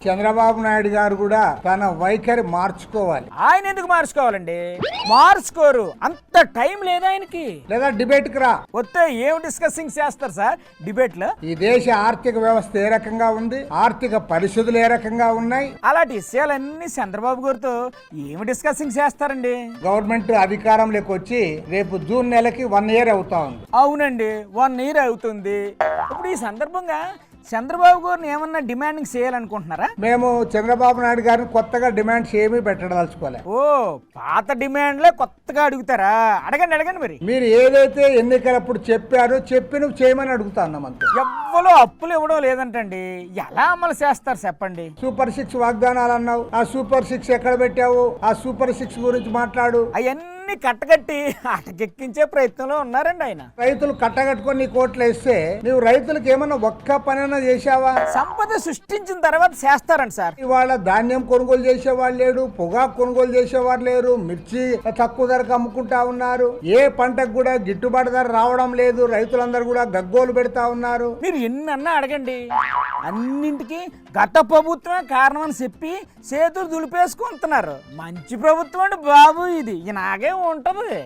చంద్రబాబు నాయుడు గారు కూడా తన వైఖరి మార్చుకోవాలి. ఆయన ఎందుకు మార్చుకోవాలండి? మార్చుకోరు, అంత టైం లేదు ఆయనకి. లేదా డిబేట్ కి రా, వస్తే ఏం డిస్కసింగ్ చేస్తారు సార్ డిబేట్ లో? ఈ దేశ ఆర్థిక వ్యవస్థ ఏ రకంగా ఉంది, ఆర్థిక పరిస్థితులు ఏ రకంగా ఉన్నాయి, అలాంటి విషయాలన్నీ చంద్రబాబు గారితో ఏమి డిస్కసింగ్ చేస్తారండి? గవర్నమెంట్ అధికారంలోకి వచ్చి రేపు జూన్ నెలకి 1 year అవుతా ఉంది. అవునండి, 1 year అవుతుంది. ఇప్పుడు ఈ సందర్భంగా చంద్రబాబు గారిని ఏమన్నా డిమాండింగ్ చేయాలనుకుంటున్నారా? మేము చంద్రబాబు నాయుడు గారిని కొత్తగా డిమాండ్స్ ఏమీ పెట్టదలుచుకోలే. ఓ, పాత డిమాండ్లే కొత్తగా అడుగుతారా? అడగండి అడగండి. మరి మీరు ఏదైతే ఎన్నికలప్పుడు చెప్పారో చెప్పినవి చేయమని అడుగుతున్నాం అంతే. ఎవ్వరూ అప్పులు ఇవ్వడం లేదంటండి, ఎలా అమలు చేస్తారు చెప్పండి? సూపర్ 6 వాగ్దానాలు అన్నావు, ఆ సూపర్ 6 ఎక్కడ పెట్టావు? ఆ సూపర్ 6 గురించి మాట్లాడు. అవన్నీ కట్టగట్టి అటకెక్కించే ప్రయత్నంలో ఉన్నారండి ఆయన. రైతులు కట్టగట్టుకొని నీ కోట్లు వేస్తే నువ్వు రైతులకు ఏమన్నా ఒక్క పనైనా చేశావా? సంపద సృష్టించిన తర్వాత చేస్తారండి సార్. ఇవాళ ధాన్యం కొనుగోలు చేసేవాళ్ళు లేడు, పొగాకు కొనుగోలు చేసేవారు లేరు, మిర్చి తక్కువ ధరకు అమ్ముకుంటా ఉన్నారు. ఏ పంటకు కూడా గిట్టుబాటు ధర రావడం లేదు, రైతులందరూ కూడా గగ్గోలు పెడతా ఉన్నారు. మీరు ఎన్నన్నా అడగండి, అన్నింటికి గత ప్రభుత్వమే కారణం అని చెప్పి చేతులు దులిపేసుకుంటున్నారు. మంచి ప్రభుత్వం అండి బాబు ఇది, ఇలాగే ఉంటది.